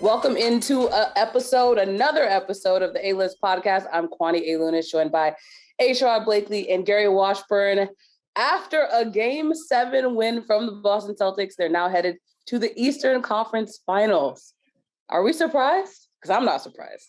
Welcome into another episode of the A-List podcast. I'm Kwani A. Lunis, joined by Sherrod Blakely and Gary Washburn. After a Game 7 win from the Boston Celtics, they're now headed to the Eastern Conference Finals. Are we surprised? Because I'm not surprised.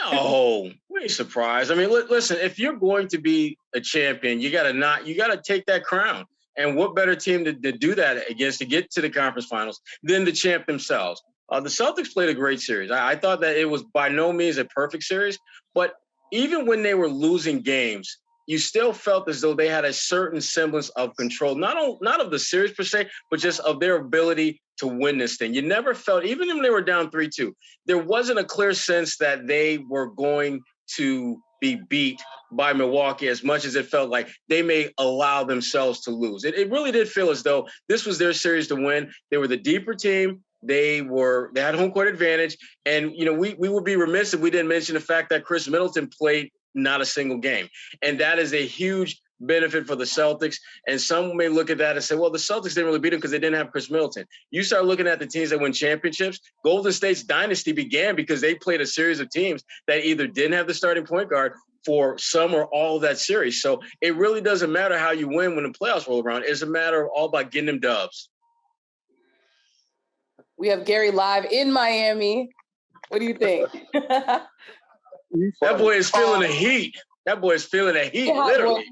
No, we ain't surprised. I mean, listen, if you're going to be a champion, you got to take that crown. And what better team to do that against to get to the conference finals than the champ themselves? The Celtics played a great series. I thought that it was by no means a perfect series, but even when they were losing games, you still felt as though they had a certain semblance of control, not of the series per se, but just of their ability to win this thing. You never felt, even when they were down 3-2, there wasn't a clear sense that they were going to be beat by Milwaukee as much as it felt like they may allow themselves to lose. It really did feel as though this was their series to win. They were the deeper team. They had home court advantage. And, we would be remiss if we didn't mention the fact that Chris Middleton played not a single game. And that is a huge benefit for the Celtics. And some may look at that and say, well, the Celtics didn't really beat them because they didn't have Chris Middleton. You start looking at the teams that win championships. Golden State's dynasty began because they played a series of teams that either didn't have the starting point guard for some or all of that series. So it really doesn't matter how you win when the playoffs roll around. It's a matter of all about getting them dubs. We have Gary live in Miami. What do you think? That boy is feeling the heat. That boy is feeling the heat, literally.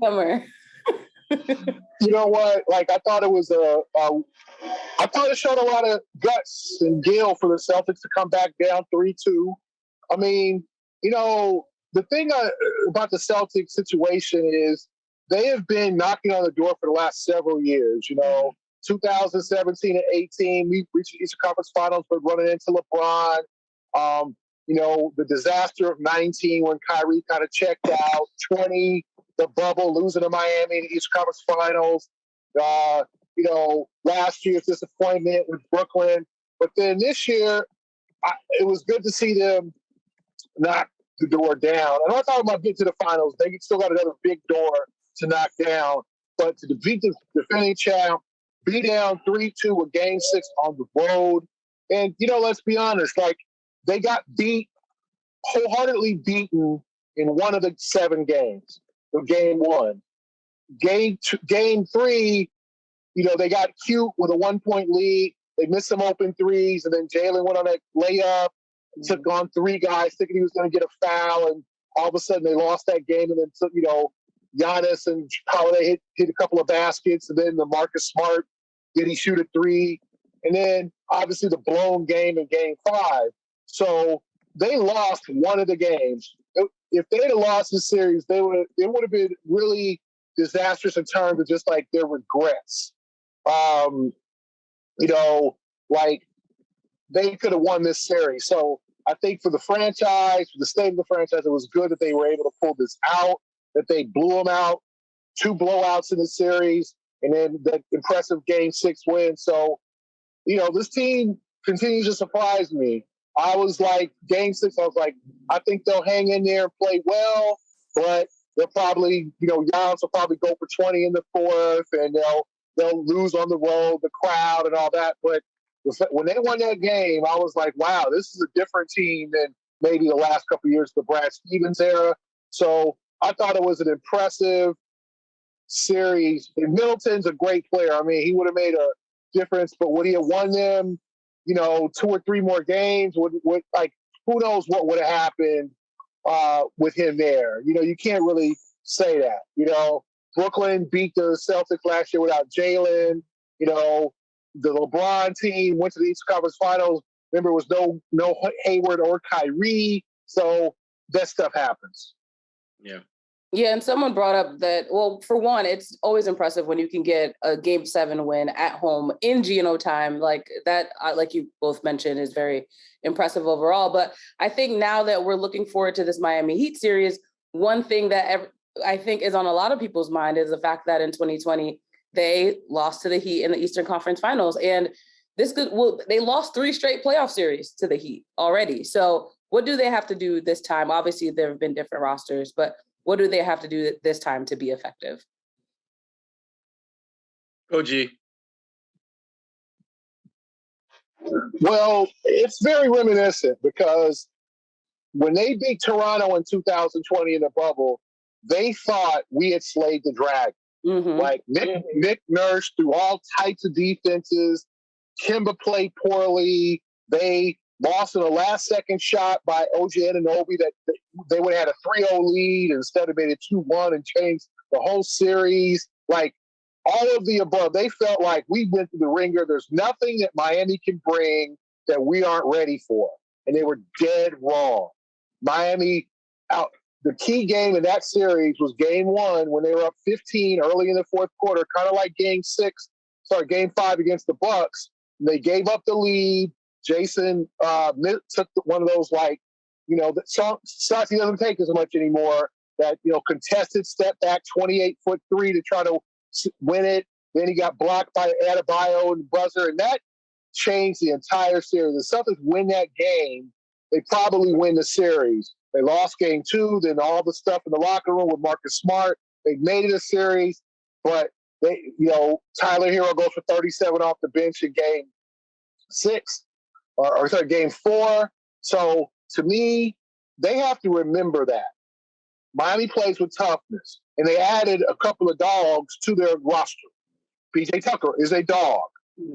You know what? Like, I thought it was I thought it showed a lot of guts and gil for the Celtics to come back down 3-2. I mean, the thing about the Celtics situation is they have been knocking on the door for the last several years. 2017 and 18, we reached the Eastern Conference Finals, but running into LeBron. The disaster of 19 when Kyrie kind of checked out. 20, the bubble, losing to Miami in the Eastern Conference Finals. Last year's disappointment with Brooklyn. But then this year, it was good to see them knock the door down. And I'm not talking about getting to the finals. They still got another big door to knock down. But to defeat the defending champ, be down 3-2 with Game 6 on the road. And, let's be honest, they got wholeheartedly beaten in one of the 7 games. So Game 1. Game 3, they got cute with a 1-point lead. They missed some open threes, and then Jaylen went on that layup, took on 3 guys, thinking he was going to get a foul, and all of a sudden they lost that game, and then took, Giannis and Holiday hit a couple of baskets, and then the Marcus Smart, did he shoot a 3? And then, obviously, the blown game in Game 5. So they lost one of the games. If they'd have lost the series, it would have been really disastrous in terms of just their regrets. They could have won this series. So I think for the franchise, for the state of the franchise, it was good that they were able to pull this out, that they blew them out, 2 blowouts in the series, and then that impressive Game 6 win. So, this team continues to surprise me. I was Game 6, I was I think they'll hang in there and play well, but they'll probably, Giannis will probably go for 20 in the 4th, and they'll lose on the road, the crowd and all that. But when they won that game, I was wow, this is a different team than maybe the last couple of years of the Brad Stevens era. So I thought it was an impressive series. And Middleton's a great player. I mean, he would have made a difference, but would he have won them, 2 or 3 more games? Who knows what would have happened with him there? You can't really say that. Brooklyn beat the Celtics last year without Jaylen. The LeBron team went to the Eastern Conference Finals. Remember, it was no Hayward or Kyrie. So that stuff happens. Yeah. Yeah, and someone brought up that, well, for one, it's always impressive when you can get a Game 7 win at home in Geno time. That, like you both mentioned, is very impressive overall. But I think now that we're looking forward to this Miami Heat series, one thing that I think is on a lot of people's mind is the fact that in 2020, they lost to the Heat in the Eastern Conference Finals. And they lost 3 straight playoff series to the Heat already. So what do they have to do this time? Obviously, there have been different rosters, but what do they have to do this time to be effective? OG. Well, it's very reminiscent because when they beat Toronto in 2020 in the bubble, they thought we had slayed the dragon. Mm-hmm. Like Nick Nurse threw all types of defenses. Kemba played poorly. They lost in a last-second shot by OG Anunoby that they would have had a 3-0 lead instead of made it 2-1 and changed the whole series. Like, all of the above. They felt like we went through the ringer. There's nothing that Miami can bring that we aren't ready for. And they were dead wrong. Miami out. The key game in that series was game 1 when they were up 15 early in the fourth quarter, kind of like game 5 against the Bucks. And they gave up the lead. Jayson took one of those, like, the shots he doesn't take as much anymore. That, contested step back 28-foot three to try to win it. Then he got blocked by Adebayo and the buzzer, and that changed the entire series. The Celtics win that game, they probably win the series. They lost game 2, then all the stuff in the locker room with Marcus Smart. They made it a series, but Tyler Hero goes for 37 off the bench in game 6, or game 4. So to me, they have to remember that Miami plays with toughness, and they added a couple of dogs to their roster. PJ Tucker is a dog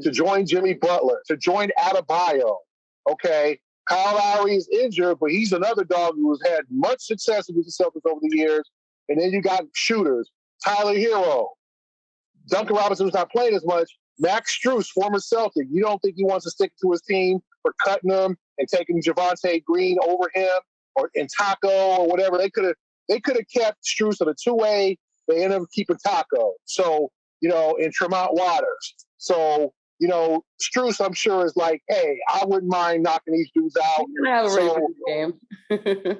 to join Jimmy Butler, to join Adebayo. Okay. Kyle Lowry is injured, but he's another dog who has had much success with the Celtics over the years. And then you got shooters. Tyler Hero. Duncan Robinson was not playing as much. Max Strus, former Celtic. You don't think he wants to stick to his team for cutting him and taking Javonte Green over him or in Taco or whatever. They could have kept Strus on a 2-way. They ended up keeping Taco. So, in Tremont Waters. So, Strus, I'm sure, is like, hey, I wouldn't mind knocking these dudes out. You're gonna have a really good game.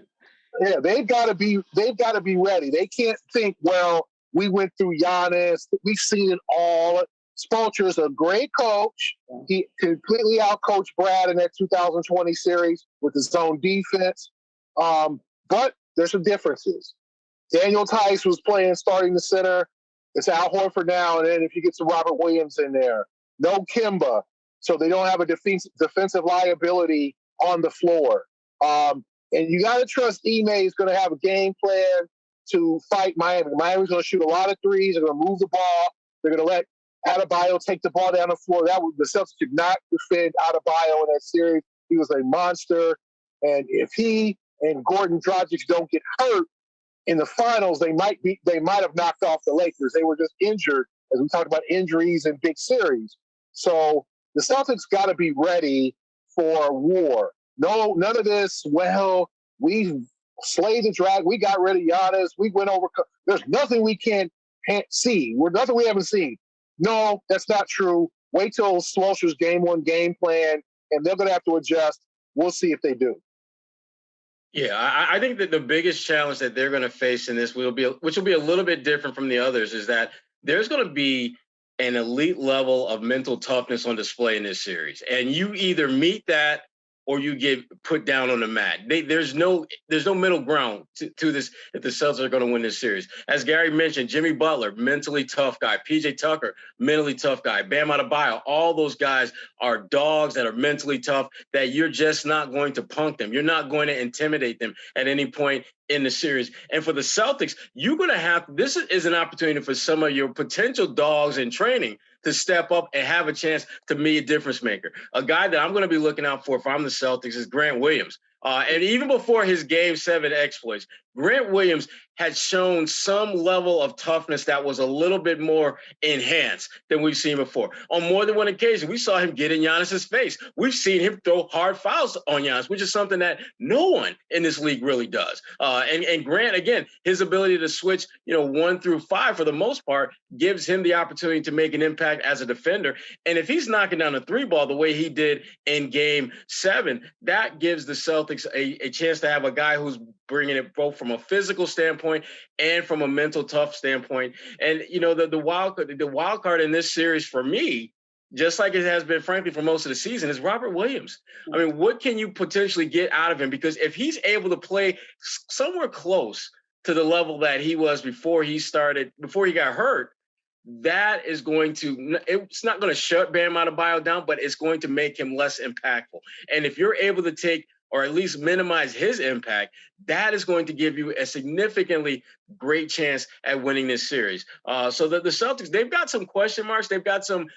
Yeah, they've got to be ready. They can't think, well, we went through Giannis. We've seen it all. Spoelstra is a great coach. He completely outcoached Brad in that 2020 series with his own defense. But there's some differences. Daniel Tice was starting the center. It's Al Horford now, and then if you get some Robert Williams in there. No Kemba, so they don't have a defensive liability on the floor. And you got to trust Ime is going to have a game plan to fight Miami. Miami's going to shoot a lot of threes. They're going to move the ball. They're going to let Adebayo take the ball down the floor. The Celtics could not defend Adebayo in that series. He was a monster. And if he and Gordon Dragic don't get hurt in the finals, they might have knocked off the Lakers. They were just injured, as we talked about injuries in big series. So the Celtics got to be ready for war. No, none of this, well, we slayed the dragon. We got rid of Giannis. We went over. There's nothing we can't see. Nothing we haven't seen. No, that's not true. Wait till Spoelstra's game 1 game plan, and they're going to have to adjust. We'll see if they do. Yeah, I think that the biggest challenge that they're going to face in this which will be a little bit different from the others, is that there's going to be an elite level of mental toughness on display in this series. And you either meet that or you get put down on the mat. There's no middle ground to this if the Celtics are going to win this series. As Gary mentioned, Jimmy Butler, mentally tough guy. PJ Tucker, mentally tough guy. Bam Adebayo, all those guys are dogs that are mentally tough that you're just not going to punk them. You're not going to intimidate them at any point in the series. And for the Celtics, you're going to have – this is an opportunity for some of your potential dogs in training to step up and have a chance to be a difference maker. A guy that I'm going to be looking out for if I'm the Celtics is Grant Williams. And even before his Game 7 exploits, Grant Williams had shown some level of toughness that was a little bit more enhanced than we've seen before. On more than one occasion, we saw him get in Giannis's face. We've seen him throw hard fouls on Giannis, which is something that no one in this league really does. And Grant, again, his ability to switch, 1 through 5 for the most part gives him the opportunity to make an impact as a defender. And if he's knocking down a 3-ball the way he did in Game 7, that gives the Celtics a chance to have a guy who's bringing it both from a physical standpoint and from a mental tough standpoint. And, the wild card in this series for me, just like it has been, frankly, for most of the season, is Robert Williams. I mean, what can you potentially get out of him? Because if he's able to play somewhere close to the level that he was before he got hurt, that is going to, it's not going to shut Bam Adebayo down, but it's going to make him less impactful. And if you're able to take, or at least minimize his impact, that is going to give you a significantly great chance at winning this series. So the Celtics, they've got some question marks. They've got some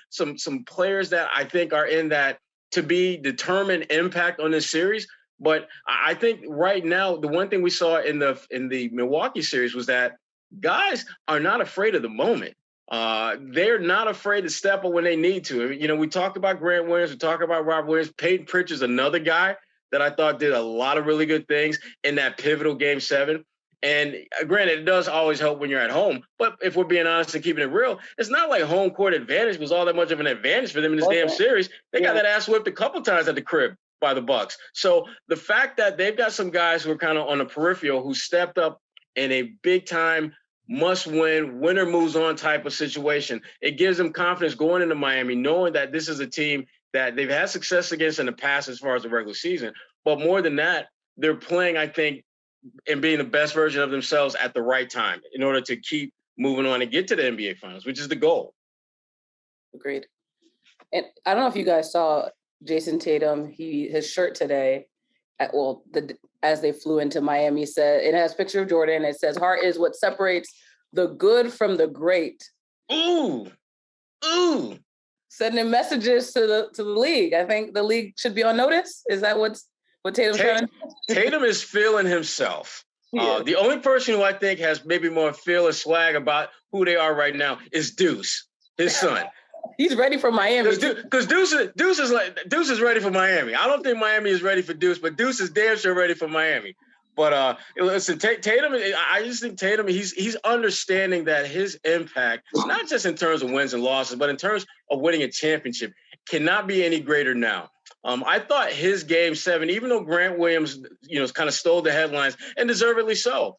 players that I think are in that to be determined impact on this series. But I think right now, the one thing we saw in the Milwaukee series was that guys are not afraid of the moment. They're not afraid to step up when they need to. You know, we talked about Grant Williams, we talked about Rob Williams. Peyton Pritchard's another guy that I thought did a lot of really good things in that pivotal Game 7. And granted, it does always help when you're at home. But if we're being honest and keeping it real, it's not like home court advantage was all that much of an advantage for them in this damn series. They got that ass whipped a couple times at the crib by the Bucks. So the fact that they've got some guys who are kind of on the peripheral who stepped up in a big-time must-win, winner moves on type of situation, it gives them confidence going into Miami, knowing that this is a team that they've had success against in the past as far as the regular season. But more than that, they're playing, I think, and being the best version of themselves at the right time in order to keep moving on and get to the NBA Finals, which is the goal. Agreed. And I don't know if you guys saw Jayson Tatum, his shirt today, as they flew into Miami, said it has a picture of Jordan. It says, "Heart is what separates the good from the great." Ooh. Sending messages to the league. I think the league should be on notice. Is that what Tatum's trying to do? Tatum is feeling himself. The only person who I think has maybe more feel or swag about who they are right now is Deuce, his son. He's ready for Miami. Because Deuce is ready for Miami. I don't think Miami is ready for Deuce, but Deuce is damn sure ready for Miami. But listen, Tatum, I just think Tatum, he's understanding that his impact, not just in terms of wins and losses, but in terms of winning a championship, cannot be any greater now. I thought his Game 7, even though Grant Williams, kind of stole the headlines, and deservedly so,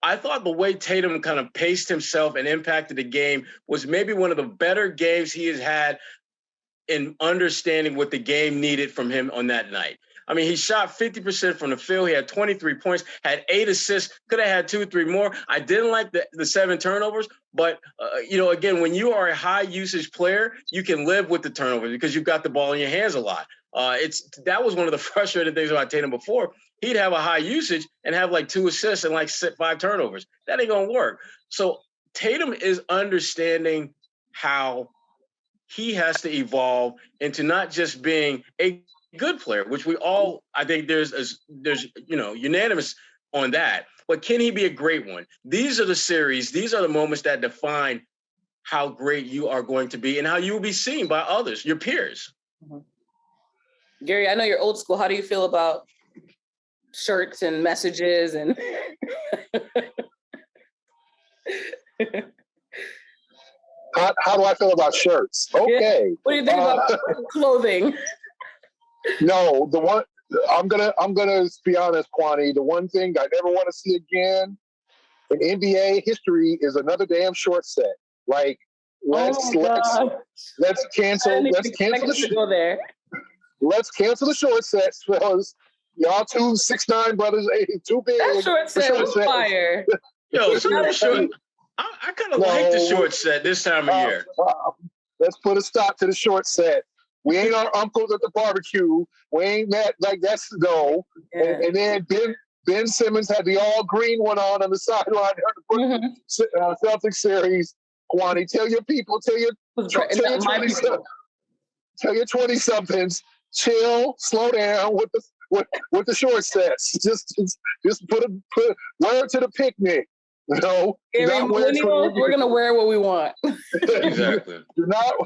I thought the way Tatum kind of paced himself and impacted the game was maybe one of the better games he has had in understanding what the game needed from him on that night. I mean, he shot 50% from the field. He had 23 points, had 8 assists, could have had 2, 3 more. I didn't like the 7 turnovers, but, again, when you are a high usage player, you can live with the turnovers because you've got the ball in your hands a lot. That was one of the frustrating things about Tatum before. He'd have a high usage and have like 2 assists and like 5 turnovers. That ain't going to work. So Tatum is understanding how he has to evolve into not just being a good player, which we all, I think there's unanimous on that, but can he be a great one? These are the series, these are the moments that define how great you are going to be and how you will be seen by others, your peers. Mm-hmm. Gary, I know you're old school. How do you feel about shirts and messages and how do I feel about shirts? Okay. What do you think about clothing? No, I'm gonna be honest, Kwani. The one thing I never want to see again in NBA history is another damn short set. Like, let's cancel the short sets, fellas. Y'all 2 6'9" brothers, too big. That short set was fire. Yo, I kind of like the short set this time of year. Let's put a stop to the short set. We ain't our uncles at the barbecue. We ain't that, like, that's no. Yeah. And then Ben Simmons had the all green one on the sideline during the Celtics series. Kwani, tell your people, tell your 20-somethings, chill, slow down with the short sets. Just put wear it to the picnic. We're gonna wear what we want. Exactly. Do not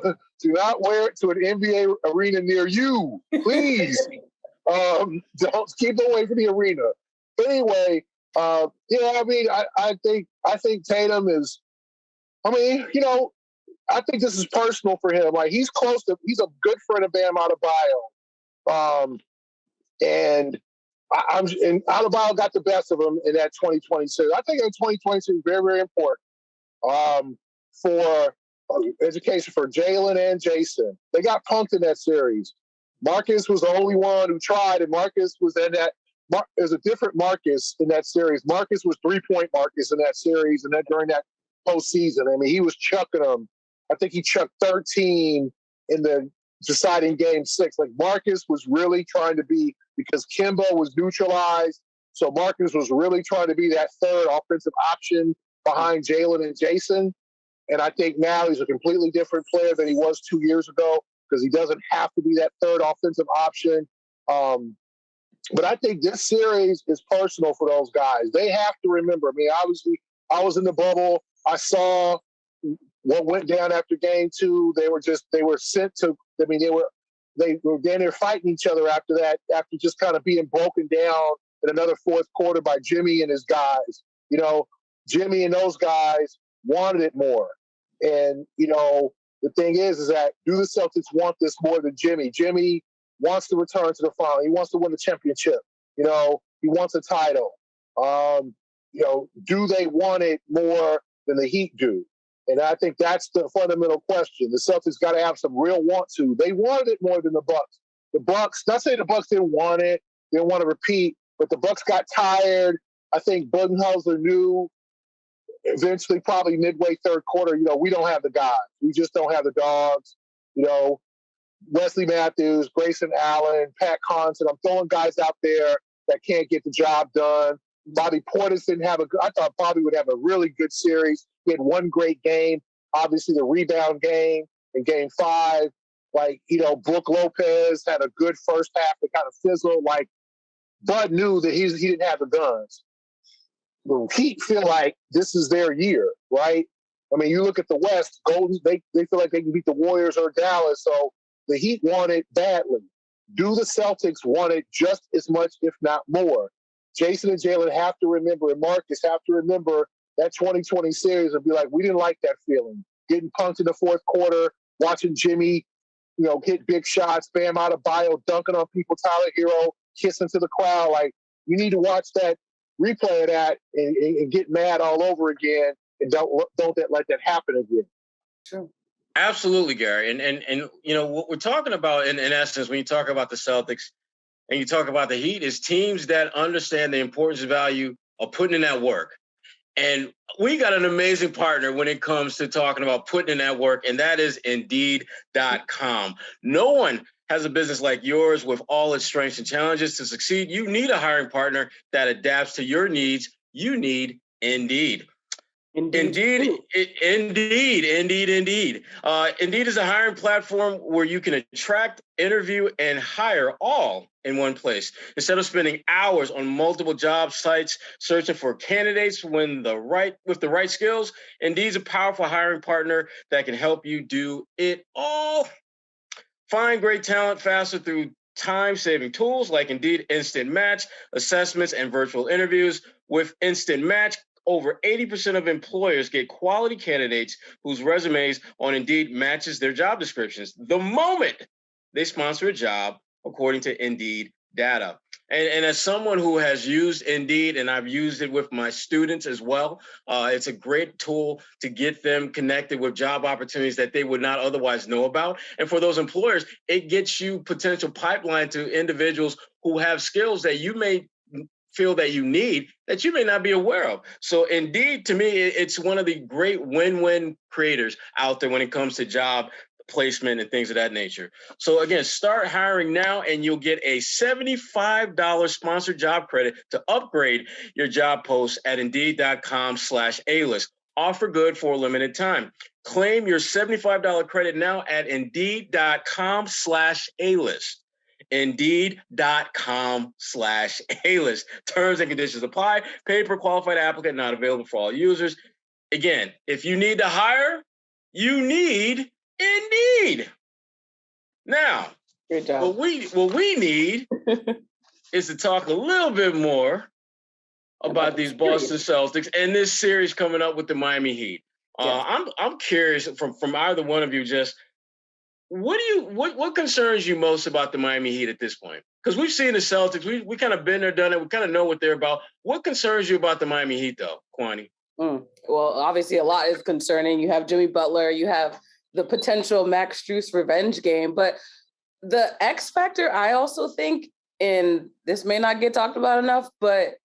wear it to an NBA arena near you, please. Don't keep away from the arena. But anyway, I think Tatum is. I think this is personal for him. Like, he's a good friend of Bam Adebayo, and Adebayo got the best of him in that 2022. I think that 2022 is very, very important for education for Jalen and Jayson. They got punked in that series. Marcus was the only one who tried, and Marcus was in that. There's a different Marcus in that series. Marcus was 3-point Marcus in that series, and then during that postseason. I mean, he was chucking them. I think he chucked 13 in the deciding game 6. Like, Marcus was really trying to be, because Kimbo was neutralized, so Marcus was really trying to be that third offensive option behind Jalen and Jayson. And I think now he's a completely different player than he was 2 years ago, because he doesn't have to be that third offensive option. But I think this series is personal for those guys. They have to remember. I mean, obviously, I was in the bubble. I saw what went down after game 2. They were sent to. I mean, they were down there fighting each other after that. After just kind of being broken down in another fourth quarter by Jimmy and his guys. You know, Jimmy and those guys wanted it more. And the thing is that do the Celtics want this more than Jimmy? Jimmy wants to return to the final. He wants to win the championship. He wants a title. Do they want it more than the Heat do? And I think that's the fundamental question. The Celtics got to have some real want to. They wanted it more than the Bucks. The Bucks, not saying the Bucks didn't want it, didn't want to repeat, but the Bucks got tired. I think Budenholzer knew eventually, probably midway third quarter, we don't have the guys. We just don't have the dogs. Wesley Matthews, Grayson Allen, Pat Connaughton. I'm throwing guys out there that can't get the job done. Bobby Portis didn't have I thought Bobby would have a really good series. He had one great game. Obviously, the rebound game in game 5. Brook Lopez had a good first half that kind of fizzled. Bud knew that he didn't have the guns. The Heat feel like this is their year, right? I mean, you look at the West, Golden, they feel like they can beat the Warriors or Dallas, so the Heat want it badly. Do the Celtics want it just as much, if not more? Jayson and Jalen have to remember, and Marcus have to remember that 2020 series and be like, we didn't like that feeling. Getting punked in the fourth quarter, watching Jimmy, hit big shots, Bam Adebayo dunking on people, Tyler Hero kissing to the crowd. You need to watch that, replay of that, and get mad all over again, and don't let that happen again. True. Absolutely, Gary. And what we're talking about in essence, when you talk about the Celtics and you talk about the Heat, is teams that understand the importance and value of putting in that work. And we got an amazing partner when it comes to talking about putting in that work, and that is Indeed.com. No one has a business like yours with all its strengths and challenges. To succeed, you need a hiring partner that adapts to your needs. You need Indeed. Indeed. Indeed is a hiring platform where you can attract, interview, and hire all in one place. Instead of spending hours on multiple job sites searching for candidates with the right skills, Indeed's a powerful hiring partner that can help you do it all. Find great talent faster through time-saving tools like Indeed Instant Match, assessments, and virtual interviews. With Instant Match, over 80% of employers get quality candidates whose resumes on Indeed matches their job descriptions the moment they sponsor a job, according to Indeed data. And as someone who has used Indeed, and I've used it with my students as well, it's a great tool to get them connected with job opportunities that they would not otherwise know about. And for those employers, it gets you potential pipeline to individuals who have skills that you may feel that you need that you may not be aware of. So Indeed, to me, it's one of the great win-win creators out there when it comes to job placement and things of that nature. So again, start hiring now and you'll get a $75 sponsored job credit to upgrade your job post at Indeed.com/A-list. Offer good for a limited time. Claim your $75 credit now at Indeed.com/A-list. Indeed.com/A-list. Terms and conditions apply. Paid per qualified applicant, not available for all users. Again, if you need to hire, you need Indeed. Now, Good job. what we need is to talk a little bit more about these Boston Celtics and this series coming up with the Miami Heat. I'm curious from either one of you, just what concerns you most about the Miami Heat at this point? Because we've seen the Celtics, we kind of been there, done it. We kind of know what they're about. What concerns you about the Miami Heat, though, Kwani? Well, obviously a lot is concerning. You have Jimmy Butler, you have the potential Max Strus revenge game, but the X factor, I also think, and this may not get talked about enough, but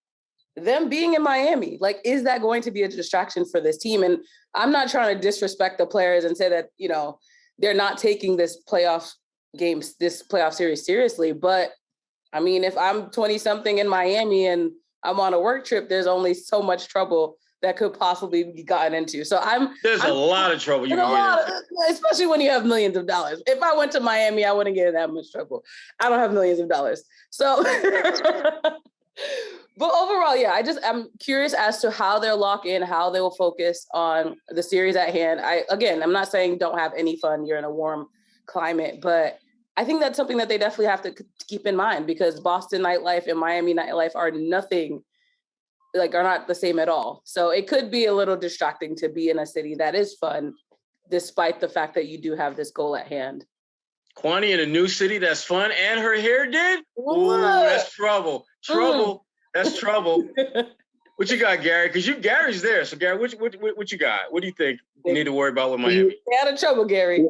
them being in Miami, like, is that going to be a distraction for this team? And I'm not trying to disrespect the players and say that, you know, they're not taking this playoff series seriously. But I mean, if I'm 20 something in Miami and I'm on a work trip, there's only so much trouble that could possibly be gotten into. So there's a lot of trouble you can get into. Especially when you have millions of dollars. If I went to Miami, I wouldn't get in that much trouble. I don't have millions of dollars. So, but overall, yeah, I'm curious as to how they'll lock in, how they will focus on the series at hand. I'm not saying don't have any fun. You're in a warm climate, but I think that's something that they definitely have to keep in mind, because Boston nightlife and Miami nightlife are not the same at all. So it could be a little distracting to be in a city that is fun, despite the fact that you do have this goal at hand. Kwani in a new city that's fun, and her hair did? Ooh, that's trouble. That's trouble. What you got, Gary? Because Gary's there. So, Gary, what you got? What do you think you need to worry about with Miami? Stay out of trouble, Gary.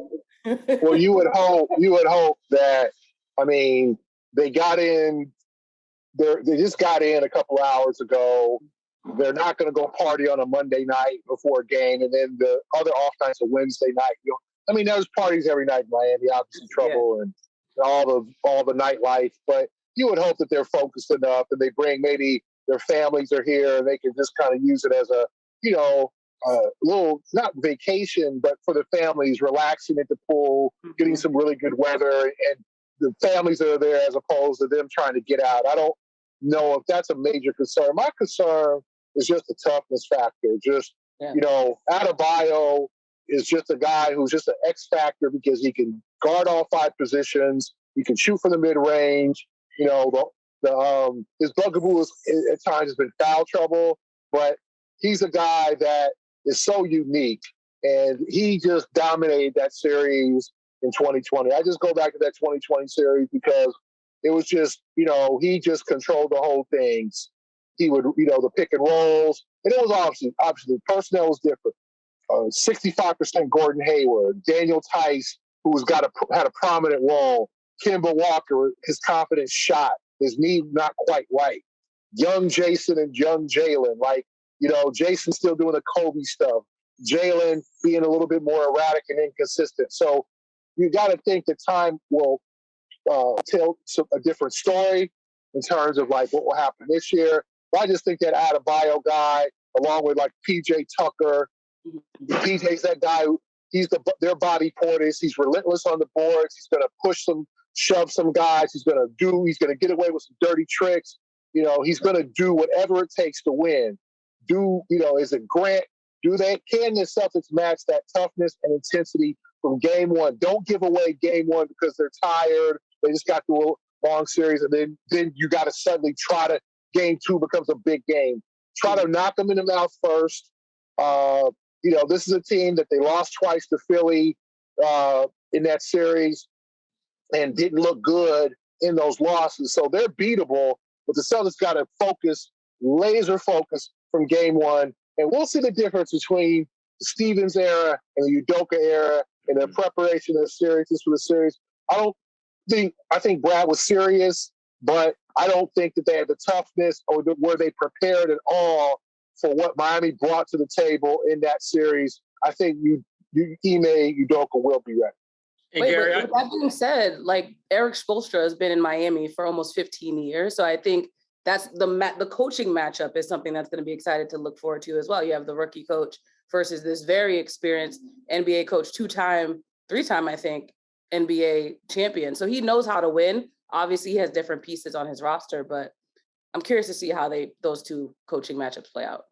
Well, you would hope that, I mean, they got in. They just got in a couple hours ago. They're not going to go party on a Monday night before a game, and then the other off nights are Wednesday night. There's parties every night in Miami, obviously trouble and all the nightlife. But you would hope that they're focused enough, and they bring, maybe their families are here, and they can just kind of use it as a little, not vacation, but for the families, relaxing at the pool, getting some really good weather, and the families that are there as opposed to them trying to get out. I don't know if that's a major concern. My concern is just the toughness factor. Adebayo is just a guy who's just an X factor because he can guard all 5 positions. He can shoot from the mid range. His bugaboo at times has been foul trouble, but he's a guy that is so unique, and he just dominated that series in 2020. I just go back to that 2020 series because it was just, he just controlled the whole thing. He would, the pick and rolls, and it was obviously the personnel was different. 65% Gordon Hayward, Daniel Tice, who's had a prominent role, Kemba Walker, his confidence shot, his knee not quite right. Young Jayson and young Jalen, Jayson still doing the Kobe stuff. Jalen being a little bit more erratic and inconsistent. So you got to think that time will tell a different story in terms of what will happen this year. But I just think that Adebayo guy, along with PJ Tucker, PJ's that guy who he's their body portis. He's relentless on the boards. He's going to push them, shove some guys. He's going to get away with some dirty tricks. He's going to do whatever it takes to win. Is it Grant? Can the Celtics match that toughness and intensity from game one? Don't give away game one because they're tired. They just got through a long series, and then you got to suddenly try to, game 2 becomes a big game. Try to knock them in the mouth first. This is a team that they lost twice to Philly in that series and didn't look good in those losses. So they're beatable, but the Celtics got to laser focus from game 1. And we'll see the difference between the Stevens era and the Udoka era in the preparation of the series. For the series, I think Brad was serious, but I don't think that they had the toughness or were they prepared at all for what Miami brought to the table in that series. I think Ime Udoka will be ready. Gary, with that being said, Erik Spoelstra has been in Miami for almost 15 years, so I think that's the coaching matchup is something that's going to be excited to look forward to as well. You have the rookie coach versus this very experienced NBA coach, 3-time, I think, NBA champion. So he knows how to win. Obviously, he has different pieces on his roster, but I'm curious to see how those two coaching matchups play out.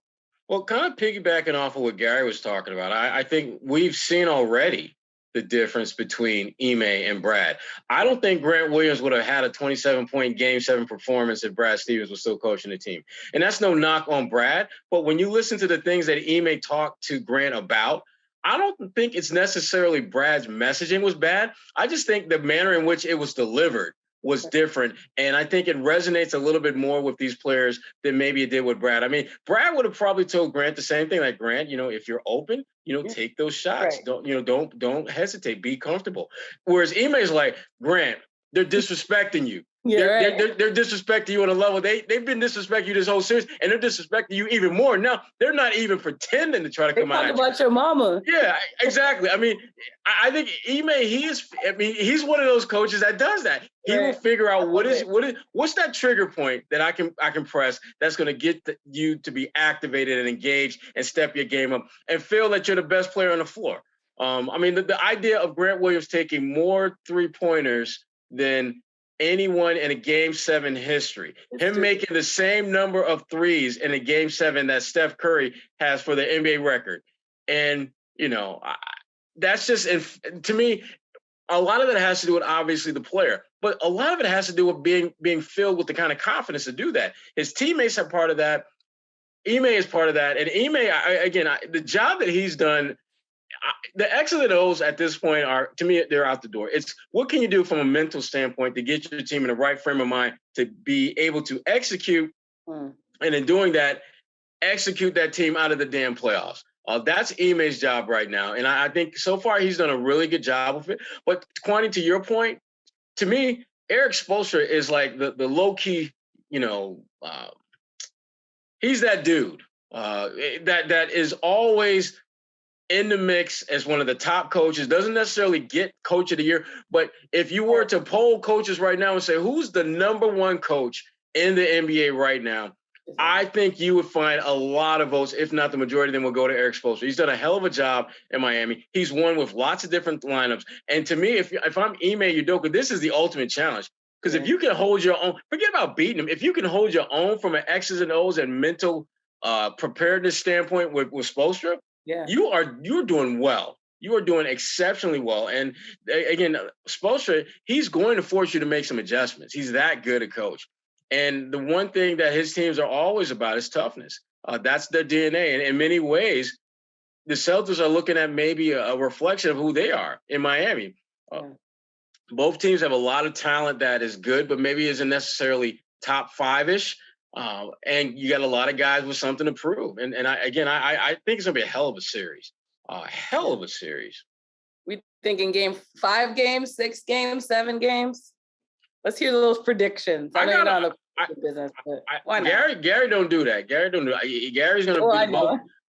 Well, kind of piggybacking off of what Gary was talking about, I think we've seen already the difference between Ime and Brad. I don't think Grant Williams would have had a 27-point Game 7 performance if Brad Stevens was still coaching the team. And that's no knock on Brad, but when you listen to the things that Ime talked to Grant about, I don't think it's necessarily Brad's messaging was bad. I just think the manner in which it was delivered was different. And I think it resonates a little bit more with these players than maybe it did with Brad. I mean, Brad would have probably told Grant the same thing, like, Grant, if you're open, take those shots. Right. Don't hesitate. Be comfortable. Whereas Ime's like, Grant, they're disrespecting you. Yeah, they're disrespecting you on a level. They've been disrespecting you this whole series, and they're disrespecting you even more. Now, they're not even pretending to try to come out. Talk about your mama. Yeah, exactly. I mean, I think Ime, he's one of those coaches that does that. He will figure out what's that trigger point that I can press that's going to get you to be activated and engaged and step your game up and feel that you're the best player on the floor. I mean, the idea of Grant Williams taking more 3-pointers than anyone in a Game 7 history, him making the same number of threes in a Game 7 that Steph Curry has for the NBA record. And, that's just, to me, a lot of that has to do with obviously the player, but a lot of it has to do with being filled with the kind of confidence to do that. His teammates are part of that. Ime is part of that. And Ime, the job that he's done, the X's and O's at this point are, to me, they're out the door. It's what can you do from a mental standpoint to get your team in the right frame of mind to be able to execute, and in doing that, execute that team out of the damn playoffs. That's Ime's job right now. And I think so far he's done a really good job of it. But Kwani, to your point, to me, Erik Spoelstra is like the low-key, he's that dude that is always in the mix as one of the top coaches, doesn't necessarily get coach of the year. But if you were to poll coaches right now and say, who's the number one coach in the NBA right now, I think you would find a lot of votes, if not the majority of them, will go to Erik Spoelstra. He's done a hell of a job in Miami. He's won with lots of different lineups. And to me, if I'm Ime Udoka, this is the ultimate challenge. Because if you can hold your own, forget about beating him. If you can hold your own from an X's and O's and mental preparedness standpoint with Spoelstra, you're doing well. You are doing exceptionally well. And again, Spoelstra, he's going to force you to make some adjustments. He's that good a coach. And the one thing that his teams are always about is toughness. That's their DNA. And in many ways, the Celtics are looking at maybe a reflection of who they are in Miami. Both teams have a lot of talent that is good, but maybe isn't necessarily top five-ish. And you got a lot of guys with something to prove. And I think it's going to be a hell of a series. A hell of a series. We thinking game 5 games, 6 games, 7 games? Let's hear those predictions. I know you're not a business, but why not? Gary don't do that. Gary's going to be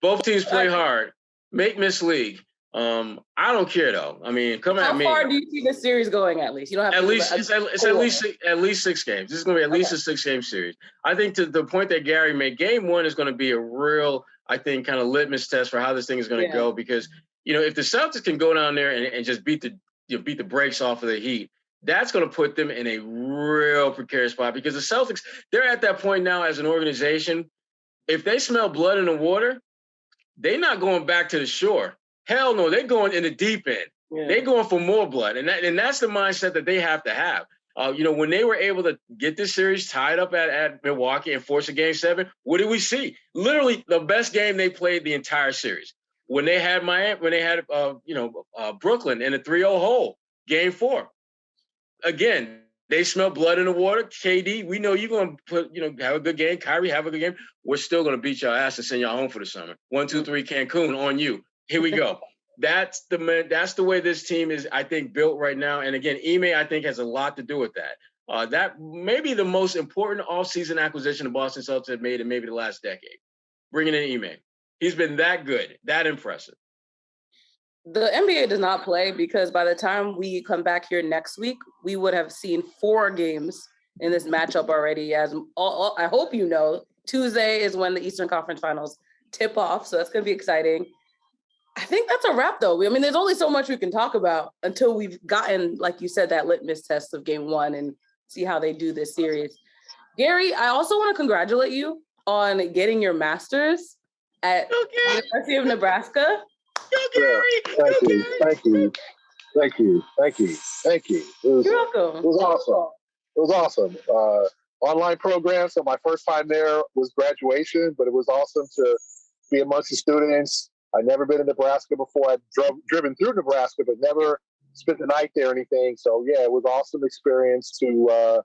both teams play hard. Make Miss League. I don't care though. I mean, come at me. How far do you see the series going? At least you don't have it's at least 6 games. This is going to be at least a 6-game series. I think to the point that Gary made, game 1 is going to be a real, I think, kind of litmus test for how this thing is going to go. Because if the Celtics can go down there and just beat the brakes off of the Heat, that's going to put them in a real precarious spot. Because the Celtics, they're at that point now as an organization. If they smell blood in the water, they're not going back to the shore. Hell no, they're going in the deep end. Yeah. They're going for more blood. And that's the mindset that they have to have. When they were able to get this series tied up at Milwaukee and force a game 7, what did we see? Literally the best game they played the entire series. When they had Brooklyn in a 3-0 hole, game 4. Again, they smell blood in the water. KD, we know you're going to have a good game. Kyrie, have a good game. We're still going to beat your ass and send y'all home for the summer. 1, 2, 3, Cancun on you. Here we go. That's the way this team is, I think, built right now. And again, Ime, I think, has a lot to do with that. That may be the most important offseason acquisition the Boston Celtics have made in maybe the last decade. Bringing in Ime. He's been that good, that impressive. The NBA does not play because by the time we come back here next week, we would have seen 4 games in this matchup already. As I hope you know, Tuesday is when the Eastern Conference Finals tip off, so that's going to be exciting. I think that's a wrap, though. I mean, there's only so much we can talk about until we've gotten, like you said, that litmus test of game 1 and see how they do this series. Gary, I also want to congratulate you on getting your master's at University of Nebraska. Thank you. You're welcome. It was awesome. Online program, so my first time there was graduation, but it was awesome to be amongst the students. I'd never been in Nebraska before. I'd driven through Nebraska, but never spent the night there or anything. So, yeah, it was an awesome experience to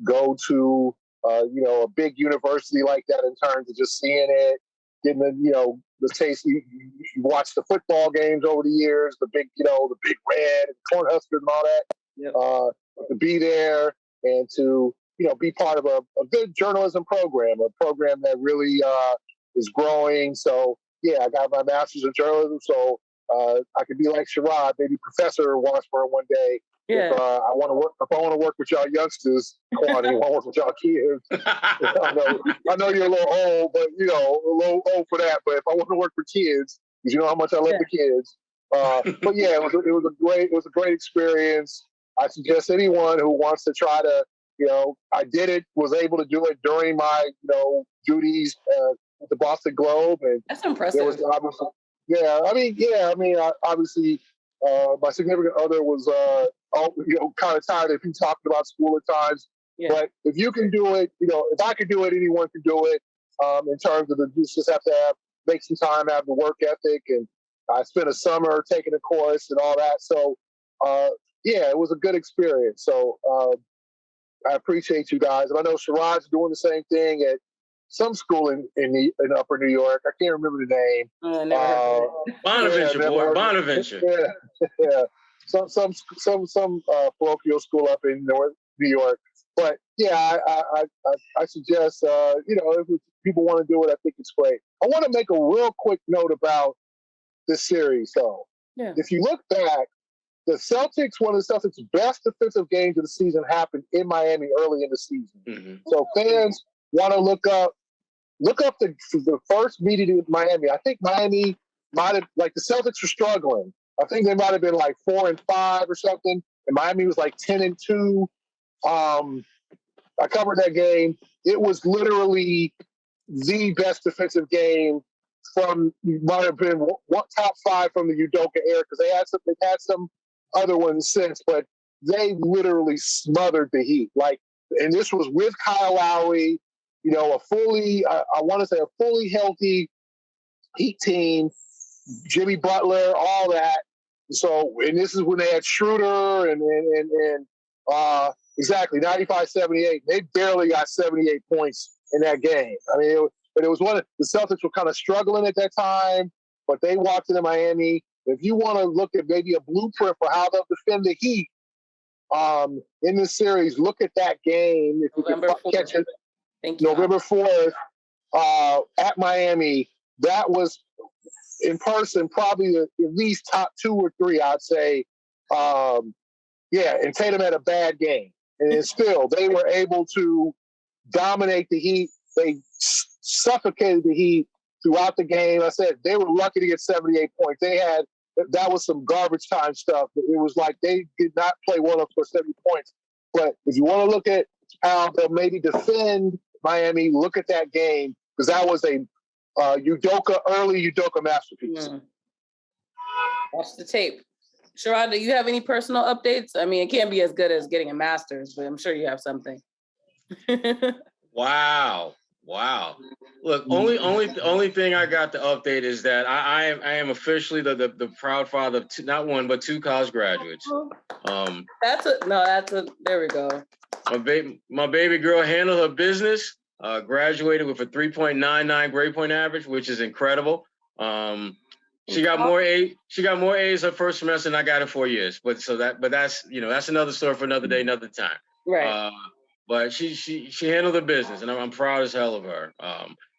go to, a big university like that in terms of just seeing it, getting the taste. You watch the football games over the years, the big red and Cornhuskers and all that. Yep. To be there, and to, be part of a good journalism program, a program that really is growing. So, yeah, I got my master's in journalism, so I could be like Sherrod, maybe Professor Washburn one day. Yeah. If I want to work with y'all youngsters, Kwani, I want to work with y'all kids. I know you're a little old, but a little old for that. But if I want to work for kids, because you know how much I love the kids. But yeah, it was a great experience. I suggest anyone who wants to try to, I was able to do it during my, duties at the Boston Globe, and that's impressive. There was obviously, obviously, my significant other was, kind of tired of you talking about school at times. Yeah. But if you can do it, if I could do it, anyone can do it. In terms of you just have to make some time, have the work ethic, and I spent a summer taking a course and all that. So, it was a good experience. So I appreciate you guys, and I know Sherrod's doing the same thing at some school in Upper New York. I can't remember the name. Bonaventure, boy, Bonaventure. Yeah. Some parochial school up in North New York. But yeah, I suggest if people want to do it, I think it's great. I want to make a real quick note about this series, though. Yeah. If you look back, one of the Celtics' best defensive games of the season happened in Miami early in the season. Mm-hmm. So fans want to look up the first meeting in Miami. I think Miami might have, the Celtics were struggling. I think they might have been 4-5 or something, and Miami was 10-2. I covered that game. It was literally the best defensive game might have been top 5 from the Udoka era, because they've had some other ones since, but they literally smothered the Heat. And this was with Kyle Lowry, a fully healthy Heat team, Jimmy Butler, all that. So, and this is when they had Schroeder and exactly 95-78. They barely got 78 points in that game. I mean, it was the Celtics were kind of struggling at that time, but they walked into Miami. If you want to look at maybe a blueprint for how they'll defend the Heat in this series, look at that game. If you can catch it, November 4th at Miami. That was in person probably at least top 2 or 3, I'd say. And Tatum had a bad game, and still they were able to dominate the Heat. They suffocated the Heat throughout the game. I said they were lucky to get 78 points. That was some garbage time stuff. It was they did not play well enough for 70 points. But if you want to look at how they'll maybe defend Miami, look at that game, because that was a early Udoka masterpiece. Watch the tape. Sherrod, do you have any personal updates? I mean, it can't be as good as getting a master's, but I'm sure you have something. Wow. Look, only thing I got to update is that I am officially the proud father of not one but 2 college graduates. There we go. My baby girl handled her business, graduated with a 3.99 grade point average, which is incredible. She got more A's her first semester than I got in 4 years. But that's another story for another day, another time. Right. But she handled the business, and I'm proud as hell of her.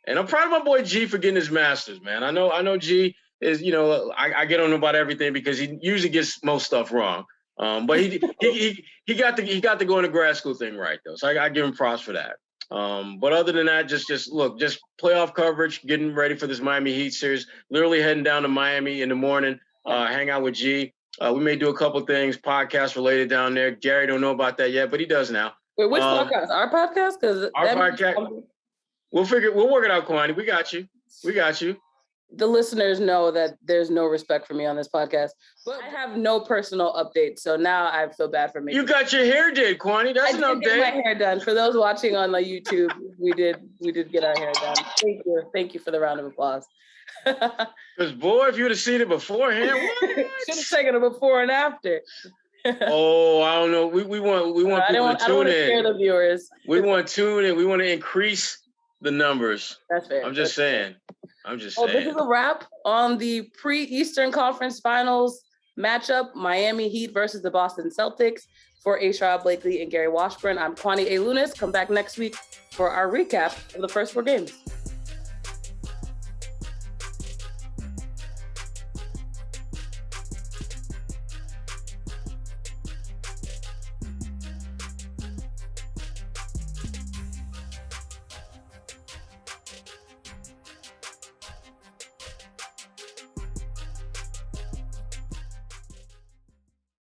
And I'm proud of my boy G for getting his master's, man. I know G is, I get on him about everything because he usually gets most stuff wrong. But he got to go in the grad school thing right though. So I give him props for that. But other than that, just playoff coverage, getting ready for this Miami Heat series, literally heading down to Miami in the morning, hang out with G. We may do a couple things, podcast related down there. Gary don't know about that yet, but he does now. Wait, which podcast? Our podcast? Because our podcast. We'll work it out, Kwani. We got you. The listeners know that there's no respect for me on this podcast, but I have no personal updates. So now I feel bad for me. You got your hair did, Kwani. That's an update. I did get my hair done. For those watching on the YouTube, we did get our hair done. Thank you for the round of applause. Because boy, if you would have seen it beforehand, should have taken it before and after. Oh, I don't know. We want people to tune in. Scare the viewers. We want to tune in. We want to increase the numbers. That's fair. I'm just saying. This is a wrap on the pre-Eastern Conference Finals matchup, Miami Heat versus the Boston Celtics. For Sherrod Blakely and Gary Washburn, I'm Kwani A. Lunis. Come back next week for our recap of the first 4 games.